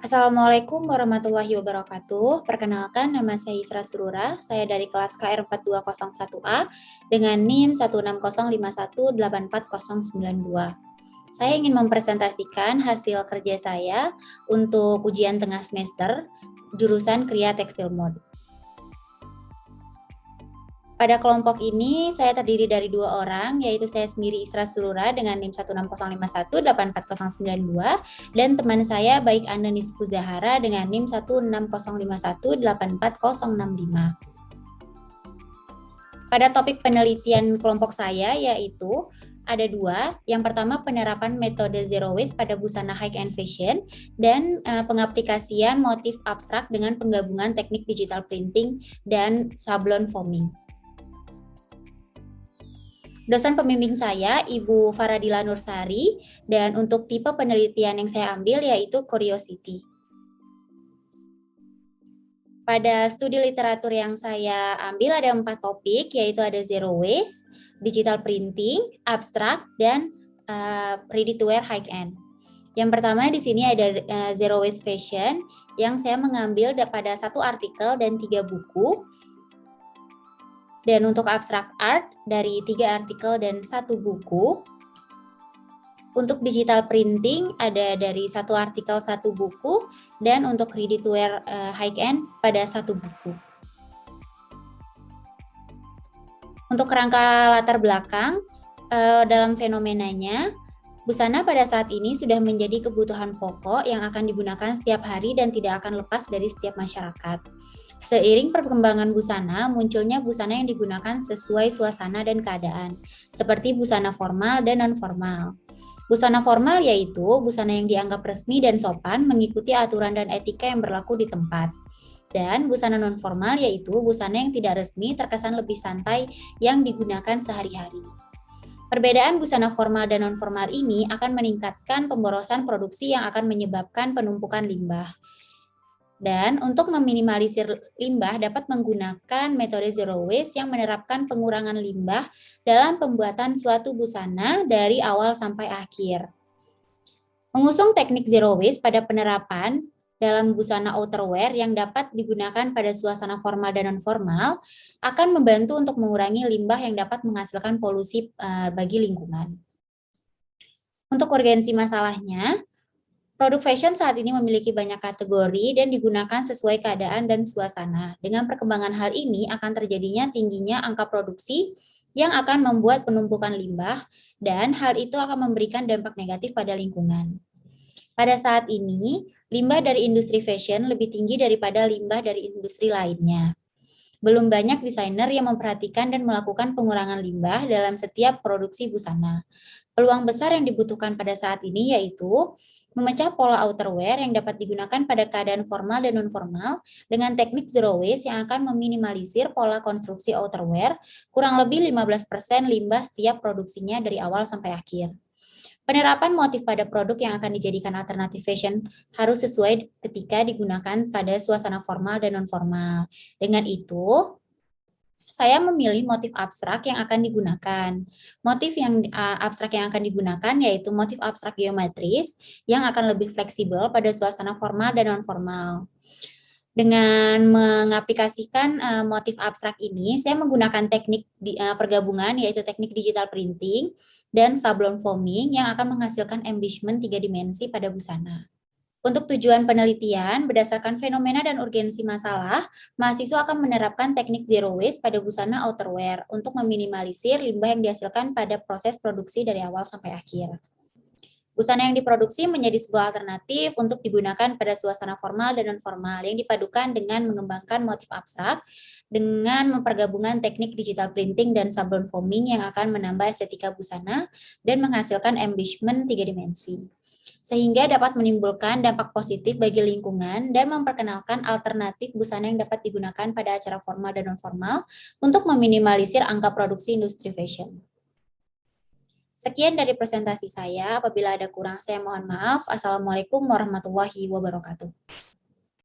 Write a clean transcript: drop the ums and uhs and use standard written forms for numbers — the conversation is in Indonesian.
Assalamualaikum warahmatullahi wabarakatuh. Perkenalkan, nama saya Isra Surura. Saya dari kelas KR4201A dengan NIM 16051849092. Saya ingin mempresentasikan hasil kerja saya untuk ujian tengah semester jurusan Kria Tekstil Mode. Pada kelompok ini, saya terdiri dari 2 orang, yaitu saya sendiri Isra Surura dengan NIM 16051849092 dan teman saya Baik Andanis Puzahara dengan NIM 16051844065. Pada topik penelitian kelompok saya yaitu ada 2. Yang pertama, penerapan metode zero waste pada busana high-end fashion dan pengaplikasian motif abstrak dengan penggabungan teknik digital printing dan sablon foaming. Dosen pembimbing saya, Ibu Faradila Nursari, dan untuk tipe penelitian yang saya ambil yaitu Curiosity. Pada studi literatur yang saya ambil ada 4 topik, yaitu ada zero waste, digital printing, abstrak, dan ready to wear high-end. Yang pertama di sini ada zero waste fashion, yang saya mengambil pada 1 artikel dan 3 buku. Dan untuk abstrak art dari 3 artikel dan 1 buku. Untuk digital printing ada dari 1 artikel 1 buku dan untuk ready to wear high-end pada 1 buku. Untuk kerangka latar belakang dalam fenomenanya, busana pada saat ini sudah menjadi kebutuhan pokok yang akan digunakan setiap hari dan tidak akan lepas dari setiap masyarakat. Seiring perkembangan busana, munculnya busana yang digunakan sesuai suasana dan keadaan, seperti busana formal dan non-formal. Busana formal yaitu busana yang dianggap resmi dan sopan mengikuti aturan dan etika yang berlaku di tempat. Dan busana non-formal yaitu busana yang tidak resmi terkesan lebih santai yang digunakan sehari-hari. Perbedaan busana formal dan non-formal ini akan meningkatkan pemborosan produksi yang akan menyebabkan penumpukan limbah. Dan untuk meminimalisir limbah dapat menggunakan metode zero waste yang menerapkan pengurangan limbah dalam pembuatan suatu busana dari awal sampai akhir. Mengusung teknik zero waste pada penerapan dalam busana outerwear yang dapat digunakan pada suasana formal dan non-formal akan membantu untuk mengurangi limbah yang dapat menghasilkan polusi bagi lingkungan. Untuk urgensi masalahnya, produk fashion saat ini memiliki banyak kategori dan digunakan sesuai keadaan dan suasana. Dengan perkembangan hal ini akan terjadinya tingginya angka produksi yang akan membuat penumpukan limbah dan hal itu akan memberikan dampak negatif pada lingkungan. Pada saat ini, limbah dari industri fashion lebih tinggi daripada limbah dari industri lainnya. Belum banyak desainer yang memperhatikan dan melakukan pengurangan limbah dalam setiap produksi busana. Peluang besar yang dibutuhkan pada saat ini yaitu memecah pola outerwear yang dapat digunakan pada keadaan formal dan non-formal dengan teknik zero waste yang akan meminimalisir pola konstruksi outerwear kurang lebih 15% limbah setiap produksinya dari awal sampai akhir. Penerapan motif pada produk yang akan dijadikan alternatif fashion harus sesuai ketika digunakan pada suasana formal dan non-formal. Dengan itu, saya memilih motif abstrak yang akan digunakan. Motif yang abstrak yang akan digunakan yaitu motif abstrak geometris yang akan lebih fleksibel pada suasana formal dan non-formal. Dengan mengaplikasikan motif abstrak ini, saya menggunakan teknik pergabungan yaitu teknik digital printing dan sablon foaming yang akan menghasilkan embellishment 3 dimensi pada busana. Untuk tujuan penelitian, berdasarkan fenomena dan urgensi masalah, mahasiswa akan menerapkan teknik zero waste pada busana outerwear untuk meminimalisir limbah yang dihasilkan pada proses produksi dari awal sampai akhir. Busana yang diproduksi menjadi sebuah alternatif untuk digunakan pada suasana formal dan non-formal yang dipadukan dengan mengembangkan motif abstrak dengan mempergabungkan teknik digital printing dan sablon foaming yang akan menambah estetika busana dan menghasilkan embellishment 3 dimensi. Sehingga dapat menimbulkan dampak positif bagi lingkungan dan memperkenalkan alternatif busana yang dapat digunakan pada acara formal dan non-formal untuk meminimalisir angka produksi industri fashion. Sekian dari presentasi saya, apabila ada kurang saya mohon maaf. Assalamualaikum warahmatullahi wabarakatuh.